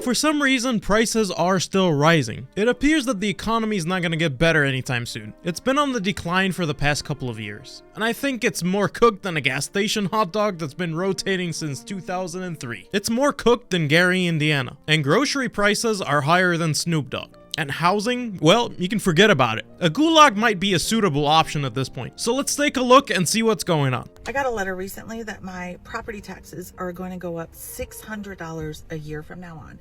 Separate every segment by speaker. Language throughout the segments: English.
Speaker 1: But for some reason, prices are still rising. It appears that the economy is not gonna get better anytime soon. It's been on the decline for the past couple of years. And I think it's more cooked than a gas station hot dog that's been rotating since 2003. It's more cooked than Gary, Indiana. And grocery prices are higher than Snoop Dogg. And housing, well, you can forget about it. A gulag might be a suitable option at this point. So let's take a look and see what's going on.
Speaker 2: I got a letter recently that my property taxes are going to go up $600 a year from now on.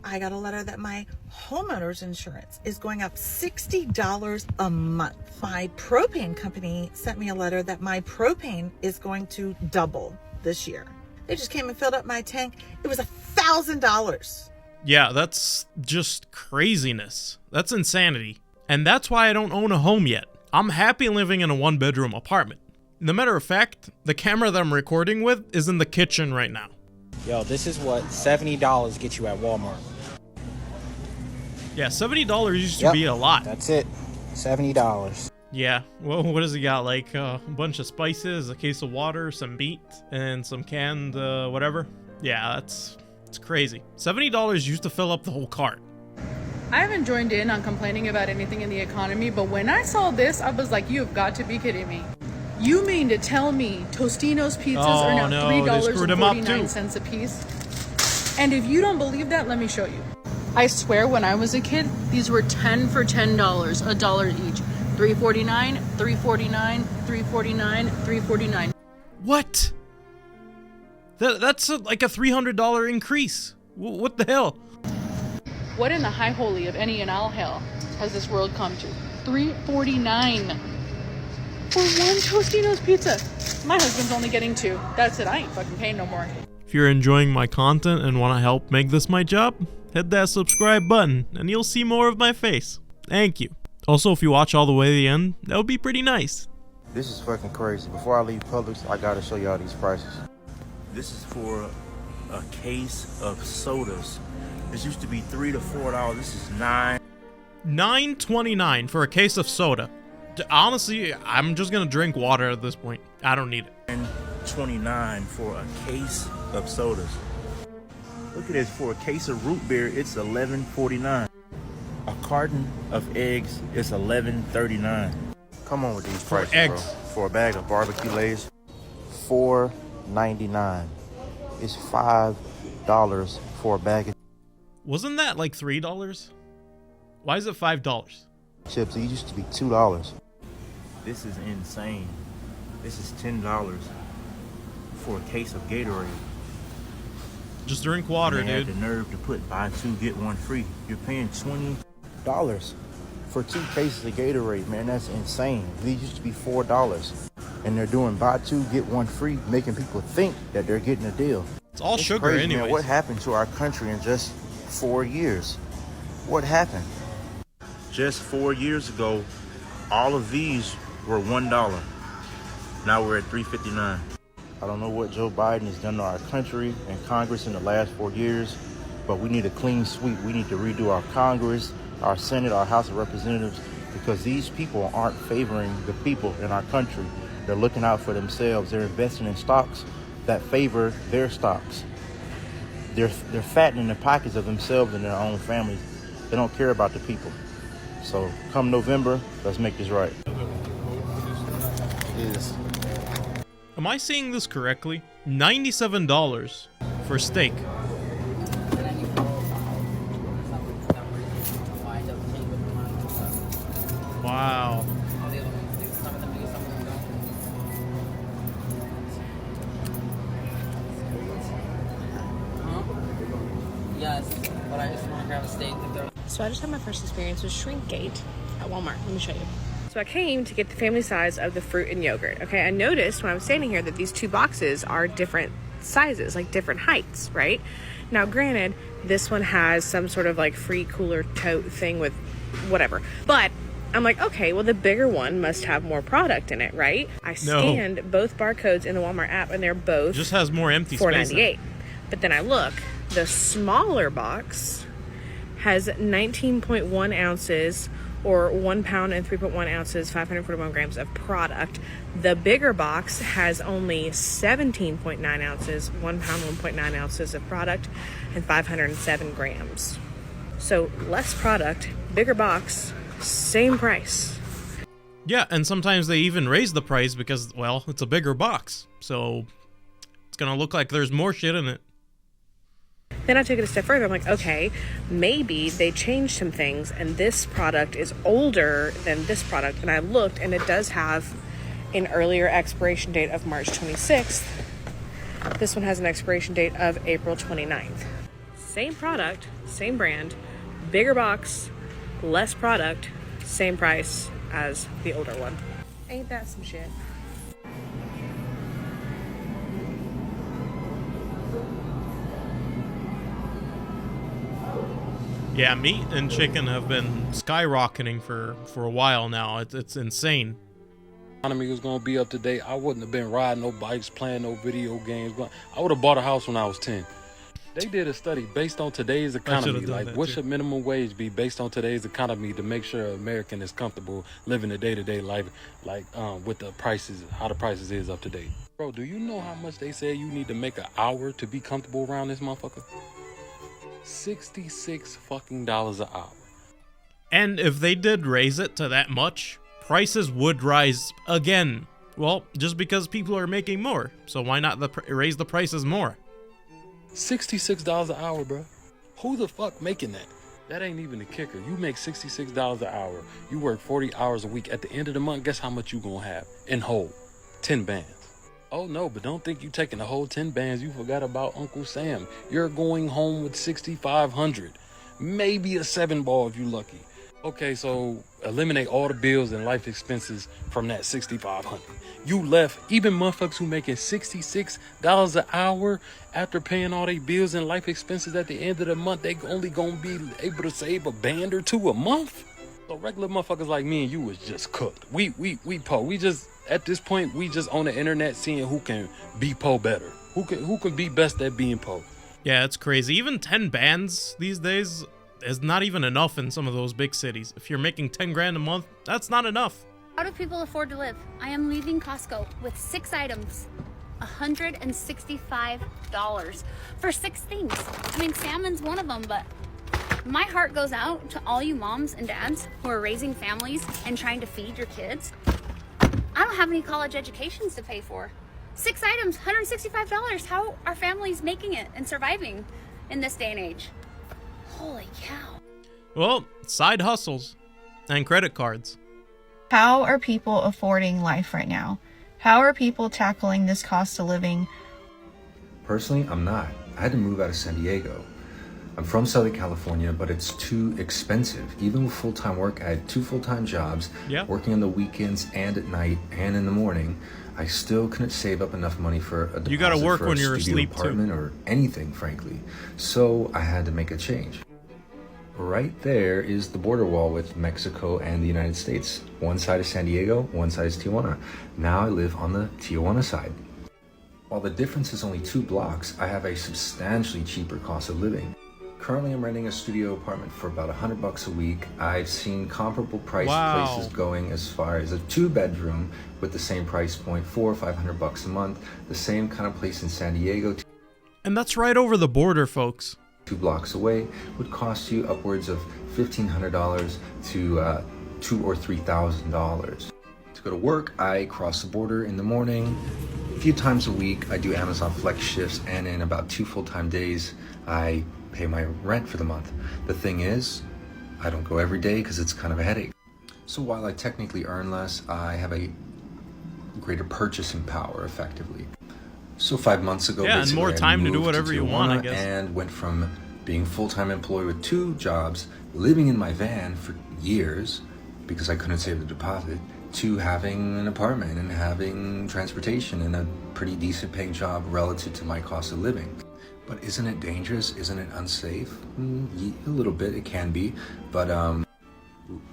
Speaker 2: I got a letter that my homeowner's insurance is going up $60 a month. My propane company sent me a letter that my propane is going to double this year. They just came and filled up my tank. It was $1,000.
Speaker 1: Yeah, that's just craziness. That's insanity. And that's why I don't own a home yet. I'm happy living in a one-bedroom apartment. As a matter of fact, the camera that I'm recording with is in the kitchen right now.
Speaker 3: Yo, this is what $70 get you at Walmart.
Speaker 1: Yeah, $70 used to be a lot.
Speaker 3: That's it. $70.
Speaker 1: Yeah, well, what does he got? Like a bunch of spices, a case of water, some meat, and some canned whatever. Yeah, it's crazy. $70 used to fill up the whole cart.
Speaker 4: I haven't joined in on complaining about anything in the economy, but when I saw this, I was like, you've got to be kidding me. You mean to tell me Tostino's pizzas are now $3.49 a piece? And if you don't believe that, let me show you. I swear when I was a kid, these were 10 for $10, $1 each. $3.49, $3.49, $3.49, $3.49.
Speaker 1: What? That's like a $300 increase. What the hell?
Speaker 4: What in the high holy of any and all hell has this world come to? $3.49 for one Tostino's pizza. My husband's only getting 2. That's it. I ain't fucking paying no more.
Speaker 1: If you're enjoying my content and want to help make this my job, hit that subscribe button and you'll see more of my face. Thank you. Also, if you watch all the way to the end, that would be pretty nice.
Speaker 5: This is fucking crazy. Before I leave Publix, I gotta show y'all these prices. This is for a case of sodas. This used to be $3 to $4. This is
Speaker 1: $9.29 for a case of soda. Honestly, I'm just gonna drink water at this point. I don't need it.
Speaker 5: $9.29 for a case of sodas. Look at this. For a case of root beer, it's $11.49. A carton of eggs is $11.39. Come on with these prices,
Speaker 1: eggs,
Speaker 5: bro. For a bag of barbecue Lay's, $4.99. It's $5 for a bag of
Speaker 1: Wasn't that like $3? Why is it $5?
Speaker 5: chips. It used to be $2. This is insane. This is $10 for a case of Gatorade.
Speaker 1: Just drink water,
Speaker 5: and they
Speaker 1: dude.
Speaker 5: had the nerve to put buy 2 get 1 free. You're paying $20 for 2 cases of Gatorade, man. That's insane. These used to be $4, and they're doing buy 2 get 1 free, making people think that they're getting a deal.
Speaker 1: It's all sugar
Speaker 5: crazy,
Speaker 1: anyways.
Speaker 5: Man. What happened to our country in just 4 years? What happened? Just 4 years ago, all of these were $1. Now we're at $3.59. I don't know what Joe Biden has done to our country and Congress in the last 4 years, but we need a clean sweep. We need to redo our Congress, our Senate, our House of Representatives, because these people aren't favoring the people in our country. They're looking out for themselves. They're investing in stocks that favor their stocks. They're fattening the pockets of themselves and their own families. They don't care about the people. So come November, let's make this right. Yes.
Speaker 1: Am I seeing this correctly? $97 for steak. Wow.
Speaker 6: Yes, but I just want to grab a steak.
Speaker 7: So I just had my first experience with Shrinkgate at Walmart. Let me show you. So I came to get the family size of the fruit and yogurt. Okay, I noticed when I was standing here that these 2 boxes are different sizes, like different heights, right? Now, granted, this one has some sort of like free cooler tote thing with whatever. But I'm like, okay, well, the bigger one must have more product in it, right? I scanned both barcodes in the Walmart app and they're both
Speaker 1: just has more empty space.
Speaker 7: $4.98. But then I look, the smaller box has 19.1 ounces or 1 pound and 3.1 ounces, 541 grams of product. The bigger box has only 17.9 ounces, 1 pound, 1.9 ounces of product. and 507 grams. So less product, bigger box, same price.
Speaker 1: Yeah, and sometimes they even raise the price because, well, it's a bigger box. So it's gonna look like there's more shit in it.
Speaker 7: Then I took it a step further. I'm like, okay, maybe they changed some things and this product is older than this product. And I looked and it does have an earlier expiration date of March 26th. This one has an expiration date of April 29th. Same product, same brand, bigger box, less product, same price as the older one. Ain't that some shit?
Speaker 1: Yeah, meat and chicken have been skyrocketing for a while now. It's insane.
Speaker 8: Economy was gonna be up to date. I wouldn't have been riding no bikes, playing no video games. But I would have bought a house when I was 10. They did a study based on today's economy. Like, what should minimum wage be based on today's economy to make sure an American is comfortable living a day-to-day life, like with the prices, how the prices is up to date. Bro, do you know how much they say you need to make an hour to be comfortable around this motherfucker? $66 fucking an hour.
Speaker 1: And if they did raise it to that much, prices would rise again. Well, just because people are making more. So why not raise the prices more?
Speaker 8: $66 an hour, bro. Who the fuck making that? That ain't even the kicker. You make $66 an hour. You work 40 hours a week. At the end of the month, guess how much you gonna have in whole? 10 bands. Oh no, but don't think you taking the whole 10 bands. You forgot about Uncle Sam. You're going home with 6,500. Maybe a 7-ball if you lucky. Okay, so eliminate all the bills and life expenses from that 6,500. You left, even motherfuckers who making $66 an hour after paying all their bills and life expenses at the end of the month, they only gonna be able to save a band or two a month. So regular motherfuckers like me and you was just cooked. We po. We just, at this point, we just on the internet seeing who can be po better. Who can be best at being po.
Speaker 1: Yeah, it's crazy. Even 10 bands these days is not even enough in some of those big cities. If you're making 10 grand a month, that's not enough.
Speaker 9: How do people afford to live? I am leaving Costco with 6 items. $165 for 6 things. I mean, salmon's one of them, but my heart goes out to all you moms and dads who are raising families and trying to feed your kids. I don't have any college educations to pay for. 6 items, $165. How are families making it and surviving in this day and age? Holy cow.
Speaker 1: Well, side hustles and credit cards.
Speaker 10: How are people affording life right now? How are people tackling this cost of living?
Speaker 11: Personally, I'm not. I had to move out of San Diego. I'm from Southern California, but it's too expensive. Even with full-time work, I had 2 full-time jobs, working on the weekends and at night and in the morning. I still couldn't save up enough money for a deposit
Speaker 1: you gotta work
Speaker 11: for
Speaker 1: when
Speaker 11: a
Speaker 1: you're
Speaker 11: studio
Speaker 1: asleep
Speaker 11: apartment
Speaker 1: too.
Speaker 11: or anything, frankly. So I had to make a change. Right there is the border wall with Mexico and the United States. One side is San Diego, one side is Tijuana. Now I live on the Tijuana side. While the difference is only 2 blocks, I have a substantially cheaper cost of living. Currently, I'm renting a studio apartment for about $100 a week. I've seen comparable priced places going as far as a 2-bedroom with the same price point, $400 or $500 a month. The same kind of place in San Diego.
Speaker 1: And that's right over the border, folks.
Speaker 11: 2 blocks away would cost you upwards of $1,500 to $2,000 or $3,000. To go to work, I cross the border in the morning. A few times a week, I do Amazon Flex shifts, and in about 2 full-time days, I pay my rent for the month. The thing is, I don't go every day because it's kind of a headache. So while I technically earn less, I have a greater purchasing power, effectively. So 5 months ago,
Speaker 1: and more time to do whatever you want, I guess.
Speaker 11: And went from being a full-time employee with 2 jobs, living in my van for years because I couldn't save the deposit, to having an apartment and having transportation and a pretty decent paying job relative to my cost of living. But isn't it dangerous? Isn't it unsafe? A little bit, it can be. But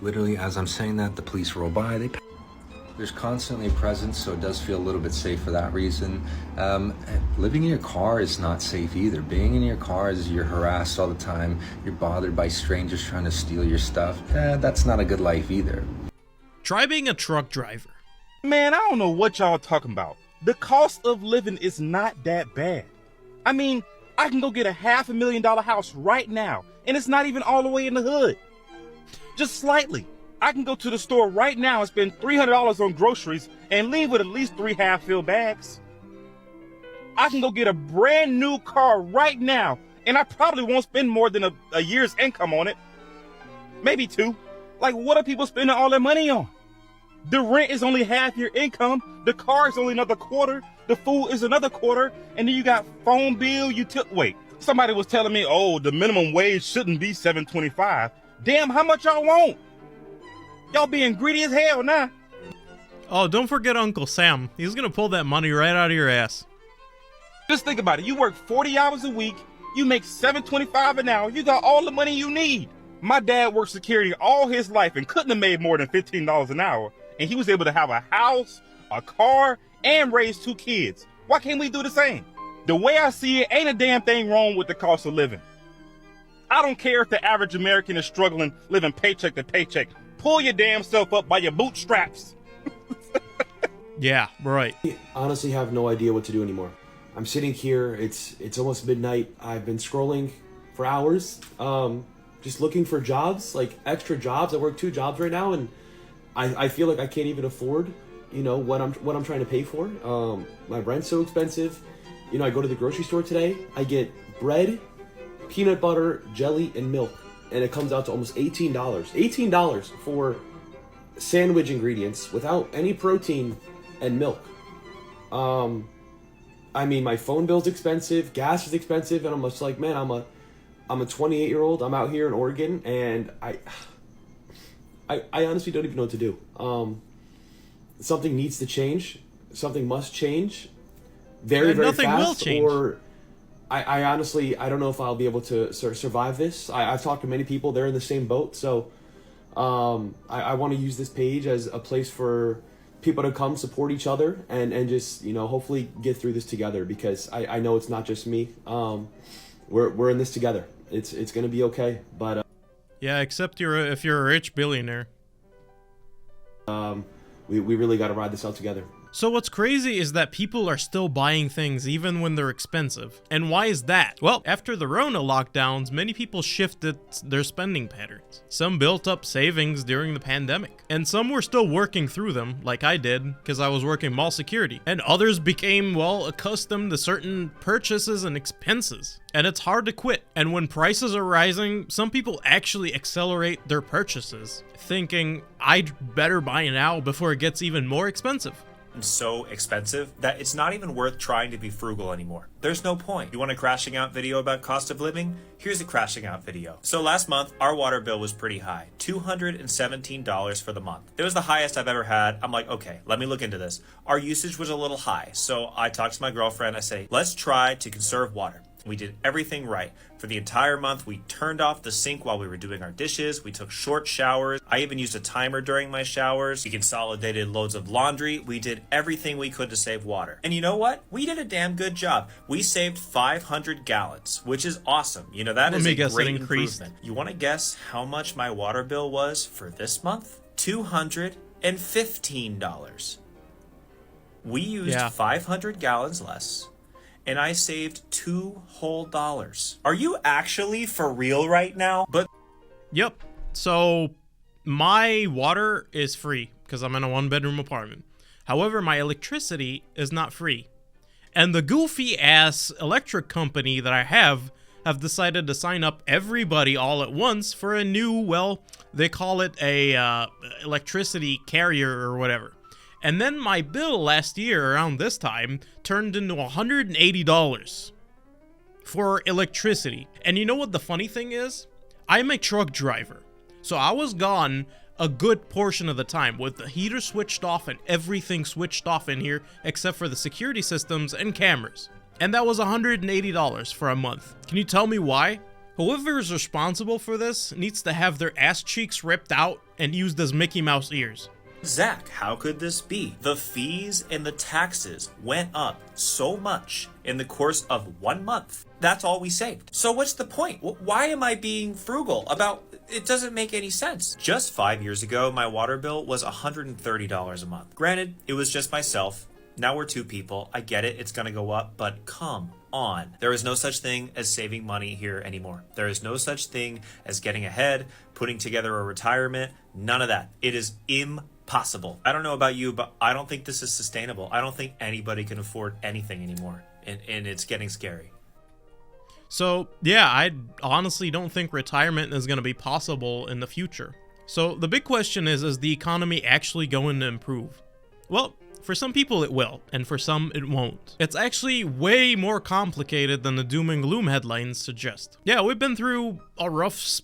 Speaker 11: literally, as I'm saying that, the police roll by. There's constantly a presence, so it does feel a little bit safe for that reason. Living in your car is not safe either. Being in your car is you're harassed all the time. You're bothered by strangers trying to steal your stuff. That's not a good life either.
Speaker 1: Try being a truck driver.
Speaker 12: Man, I don't know what y'all talking about. The cost of living is not that bad. I mean,
Speaker 5: I can go get a $500,000 house right now, and it's not even all the way in the hood. Just slightly. I can go to the store right now and spend $300 on groceries and leave with at least 3 half-filled bags. I can go get a brand new car right now, and I probably won't spend more than a year's income on it. Maybe 2. Like, what are people spending all their money on? The rent is only half your income. The car is only another quarter. The food is another quarter. And then you got phone bill, wait. Somebody was telling me, oh, the minimum wage shouldn't be $7.25. Damn, how much y'all want? Y'all being greedy as hell now.
Speaker 1: Oh, don't forget Uncle Sam. He's gonna pull that money right out of your ass.
Speaker 5: Just think about it. You work 40 hours a week. You make $7.25 an hour. You got all the money you need. My dad worked security all his life and couldn't have made more than $15 an hour. And he was able to have a house, a car, and raise 2 kids. Why can't we do the same? The way I see it, ain't a damn thing wrong with the cost of living. I don't care if the average American is struggling, living paycheck to paycheck. Pull your damn self up by your bootstraps.
Speaker 1: Yeah, right.
Speaker 12: I honestly have no idea what to do anymore. I'm sitting here, it's almost midnight. I've been scrolling for hours, just looking for jobs, like extra jobs. I work 2 jobs right now, and I feel like I can't even afford, what I'm trying to pay for. My rent's so expensive. I go to the grocery store today, I get bread, peanut butter, jelly, and milk, and it comes out to almost $18. $18 for sandwich ingredients without any protein and milk. My phone bill's expensive, gas is expensive, and I'm just like, man, I'm a 28-year-old. I'm out here in Oregon, and I honestly don't even know what to do. Something needs to change. Something must change. Very
Speaker 1: nothing
Speaker 12: fast.
Speaker 1: Will change.
Speaker 12: Or I honestly, I don't know if I'll be able to survive this. I've talked to many people. They're in the same boat. So I want to use this page as a place for people to come support each other and just, hopefully get through this together, because I know it's not just me. We're in this together. It's going to be okay. But
Speaker 1: yeah, except if you're a rich billionaire.
Speaker 12: We really got to ride this out together.
Speaker 1: So what's crazy is that people are still buying things even when they're expensive. And why is that? Well, after the Rona lockdowns, many people shifted their spending patterns. Some built up savings during the pandemic, and some were still working through them, like I did, because I was working mall security. And others became, accustomed to certain purchases and expenses. And it's hard to quit. And when prices are rising, some people actually accelerate their purchases, thinking, I'd better buy now before it gets even more expensive.
Speaker 13: So expensive that it's not even worth trying to be frugal anymore. There's no point. You want a crashing out video about cost of living? Here's a crashing out video. So last month, our water bill was pretty high, $217 for the month. It was the highest I've ever had. I'm like, okay, let me look into this. Our usage was a little high. So I talked to my girlfriend. I say, let's try to conserve water. We did everything right. For the entire month, we turned off the sink while we were doing our dishes. We took short showers. I even used a timer during my showers. We consolidated loads of laundry. We did everything we could to save water. And you know what? We did a damn good job. We saved 500 gallons, which is awesome. That is a great improvement. You want to guess how much my water bill was for this month? $215. We used 500 gallons less, and I saved $2 whole. Are you actually for real right now?
Speaker 1: Yep. So my water is free because I'm in a 1-bedroom apartment. However, my electricity is not free. And the goofy ass electric company that I have decided to sign up everybody all at once for a new, they call it a electricity carrier or whatever. And then my bill last year around this time turned into $180 for electricity. And you know what the funny thing is? I'm a truck driver. So I was gone a good portion of the time with the heater switched off and everything switched off in here except for the security systems and cameras. And that was $180 for a month. Can you tell me why? Whoever is responsible for this needs to have their ass cheeks ripped out and used as Mickey Mouse ears.
Speaker 13: Zach, how could this be? The fees and the taxes went up so much in the course of 1 month. That's all we saved. So what's the point? Why am I being frugal about? It doesn't make any sense. Just 5 years ago, my water bill was $130 a month. Granted, it was just myself Now we're 2 people. I get it, it's gonna go up, but come on. There is no such thing as saving money here anymore. There is no such thing as getting ahead, putting together a retirement, none of that. It is impossible. I don't know about you, but I don't think this is sustainable. I don't think anybody can afford anything anymore, and it's getting scary.
Speaker 1: So, yeah, I honestly don't think retirement is going to be possible in the future. So, the big question is the economy actually going to improve? Well, for some people it will, and for some it won't. It's actually way more complicated than the doom and gloom headlines suggest. Yeah, we've been through a rough,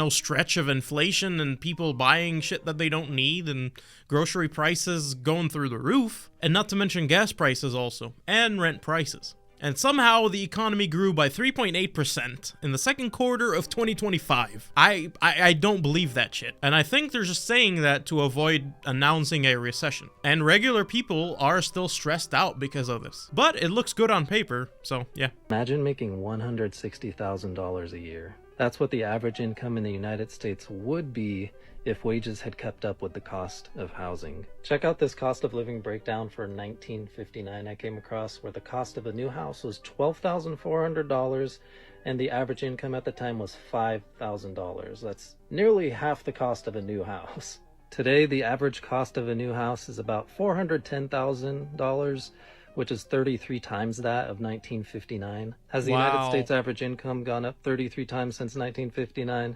Speaker 1: stretch of inflation and people buying shit that they don't need and grocery prices going through the roof, and not to mention gas prices also, and rent prices. And somehow the economy grew by 3.8% in the second quarter of 2025. I don't believe that shit. And I think they're just saying that to avoid announcing a recession. And regular people are still stressed out because of this. But it looks good on paper, so yeah.
Speaker 14: Imagine making $160,000 a year. That's what the average income in the United States would be if wages had kept up with the cost of housing. Check out this cost of living breakdown for 1959 I came across, where the cost of a new house was $12,400 and the average income at the time was $5,000. That's nearly half the cost of a new house. Today, the average cost of a new house is about $410,000, which is 33 times that of 1959. Has the United States average income gone up 33 times since 1959?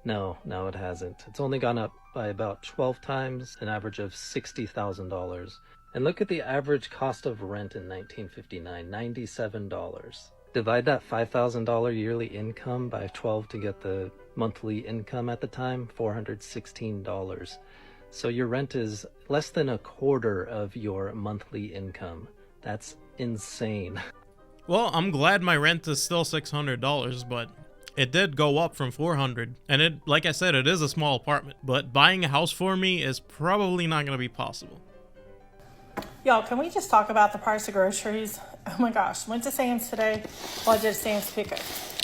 Speaker 14: No, it hasn't. It's only gone up by about 12 times, an average of $60,000. And look at the average cost of rent in 1959, $97. Divide that $5,000 yearly income by 12 to get the monthly income at the time, $416. So your rent is less than a quarter of your monthly income. That's insane.
Speaker 1: Well, I'm glad my rent is still $600, but it did go up from $400, and it, like I said, it is a small apartment, but buying a house for me is probably not going to be possible.
Speaker 15: Y'all, can we just talk about the price of groceries? Oh my gosh, went to Sam's today. Well, I did Sam's pickup.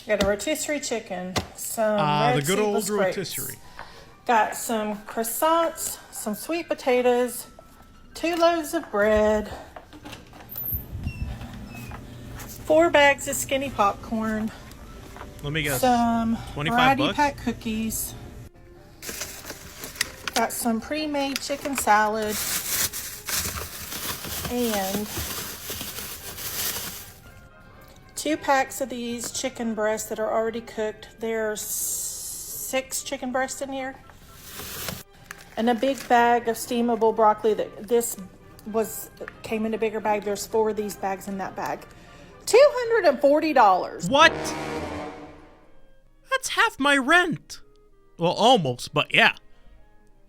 Speaker 15: Got a rotisserie chicken, some red
Speaker 1: the good old
Speaker 15: seedless grapes.
Speaker 1: rotisserie.
Speaker 15: Got some croissants, some sweet potatoes, 2 loaves of bread, 4 bags of skinny popcorn.
Speaker 1: Let me guess.
Speaker 15: Some
Speaker 1: 25
Speaker 15: variety
Speaker 1: bucks?
Speaker 15: pack cookies. Got some pre-made chicken salad. And 2 packs of these chicken breasts that are already cooked. There's 6 chicken breasts in here. And a big bag of steamable broccoli that came in a bigger bag. There's 4 of these bags in that bag. $240.
Speaker 1: What? That's half my rent. Well, almost, but yeah.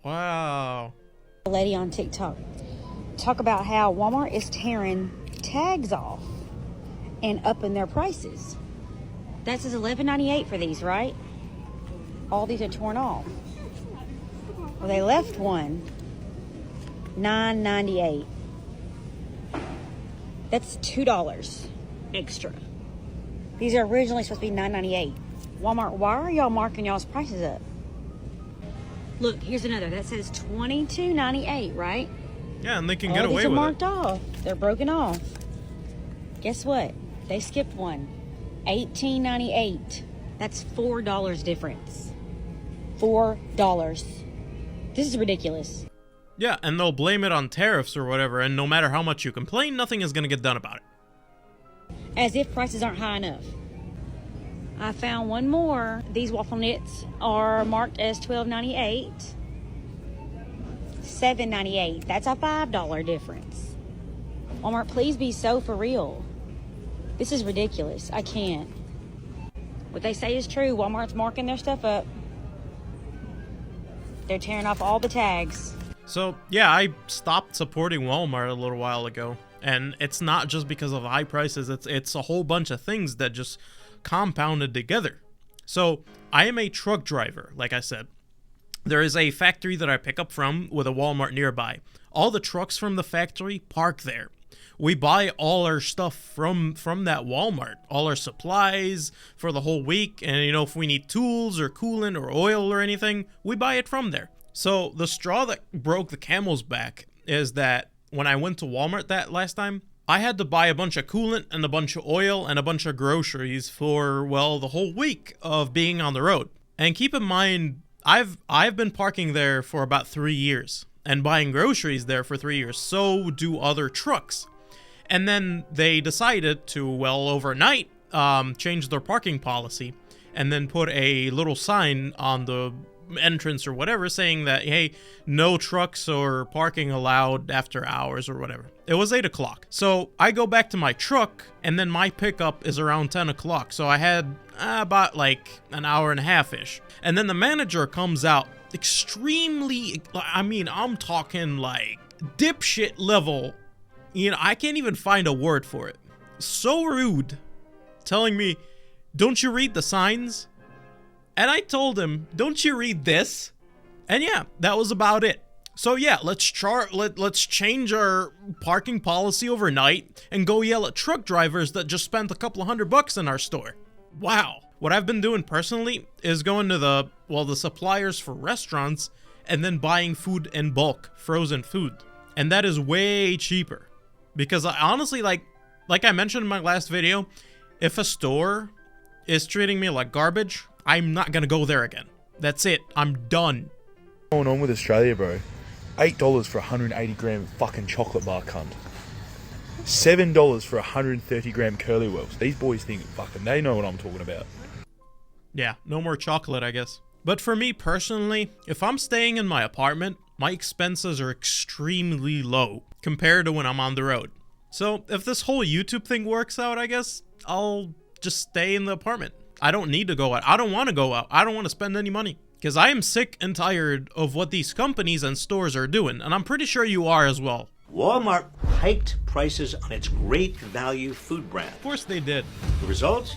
Speaker 1: Wow.
Speaker 16: A lady on TikTok talk about how Walmart is tearing tags off and upping their prices. That says $11.98 for these, right? All these are torn off. Well, they left one $9.98. That's $2 extra. These are originally supposed to be $9.98. Walmart, why are y'all marking y'all's prices up? Look, here's another. That says $22.98, right?
Speaker 1: Yeah, and they can get
Speaker 16: All
Speaker 1: away
Speaker 16: these are
Speaker 1: with
Speaker 16: marked
Speaker 1: it.
Speaker 16: off. They're broken off. Guess what? They skipped one. $18.98. That's $4 difference. $4. This is ridiculous.
Speaker 1: Yeah, and they'll blame it on tariffs or whatever, and no matter how much you complain, nothing is going to get done about it.
Speaker 16: As if prices aren't high enough. I found one more. These waffle knits are marked as $12.98. $7.98. That's a $5 difference. Walmart, please be so for real. This is ridiculous. I can't. What they say is true. Walmart's marking their stuff up. They're tearing off all the tags.
Speaker 1: So, yeah, I stopped supporting Walmart a little while ago. And it's not just because of high prices. It's a whole bunch of things that just compounded together. So, I am a truck driver, like I said. There is a factory that I pick up from with a Walmart nearby. All the trucks from the factory park there. We buy all our stuff from that Walmart, all our supplies for the whole week. And, if we need tools or coolant or oil or anything, we buy it from there. So the straw that broke the camel's back is that when I went to Walmart that last time, I had to buy a bunch of coolant and a bunch of oil and a bunch of groceries for, well, the whole week of being on the road. And keep in mind, I've been parking there for about 3 years and buying groceries there for 3 years. So do other trucks. And then they decided to, well, overnight, change their parking policy and then put a little sign on the entrance or whatever saying that, hey, no trucks or parking allowed after hours or whatever. It was 8 o'clock. So I go back to my truck and then my pickup is around 10 o'clock. So I had about like an hour and a half-ish. And then the manager comes out extremely, I mean, I'm talking like dipshit level. You know, I can't even find a word for it. So rude, telling me, don't you read the signs? And I told him, don't you read this? And yeah, that was about it. So yeah, let's change our parking policy overnight and go yell at truck drivers that just spent a couple of $100 in our store. Wow. What I've been doing personally is going to the suppliers for restaurants and then buying food in bulk, frozen food. And that is way cheaper. Because I honestly, like I mentioned in my last video, if a store is treating me like garbage, I'm not gonna go there again. That's it. I'm done.
Speaker 17: What's going on with Australia, bro? $8 for 180 gram fucking chocolate bar cunt. $7 for 130 gram curly wheels. These boys think fucking they know what I'm talking about.
Speaker 1: Yeah, no more chocolate, I guess. But for me personally, if I'm staying in my apartment, my expenses are extremely low compared to when I'm on the road. So if this whole YouTube thing works out, I guess I'll just stay in the apartment. I don't need to go out. I don't want to go out. I don't want to spend any money. Because I am sick and tired of what these companies and stores are doing. And I'm pretty sure you are as well.
Speaker 18: Walmart hiked prices on its great value food brand.
Speaker 1: Of course they did.
Speaker 18: The result?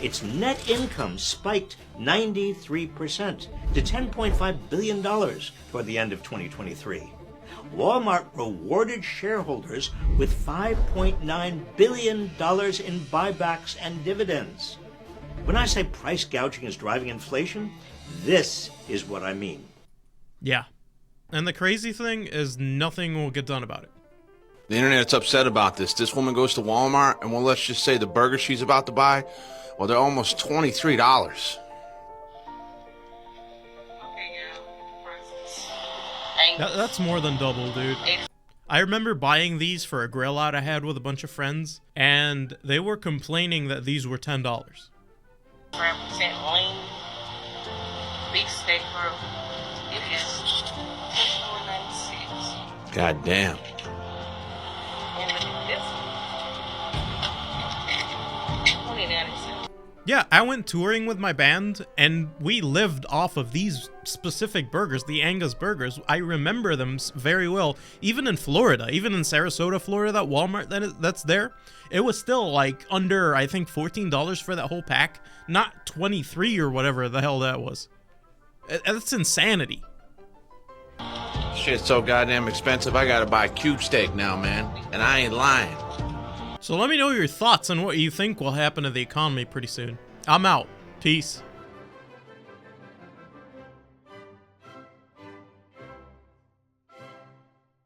Speaker 18: Its net income spiked 93% to $10.5 billion toward the end of 2023. Walmart rewarded shareholders with $5.9 billion in buybacks and dividends. When I say price gouging is driving inflation, this is what I mean.
Speaker 1: Yeah. And the crazy thing is nothing will get done about it.
Speaker 19: The internet's upset about this. This woman goes to Walmart, and well, let's just say the burger she's about to buy, well, they're almost $23.
Speaker 1: That's more than double, dude. I remember buying these for a grill out I had with a bunch of friends, and they were complaining that these were $10.
Speaker 20: 5% lean beef steak grill. It is $4.96.
Speaker 19: God damn.
Speaker 20: And look at this. $20.97.
Speaker 1: Yeah, I went touring with my band, and we lived off of these specific burgers, the Angus burgers. I remember them very well. Even in Florida, even in Sarasota, Florida, that Walmart that's there, it was still like under, I think, $14 for that whole pack. Not 23 or whatever the hell that was. That's insanity.
Speaker 19: Shit's so goddamn expensive, I gotta buy cube steak now, man. And I ain't lying.
Speaker 1: So let me know your thoughts on what you think will happen to the economy pretty soon. I'm out. Peace.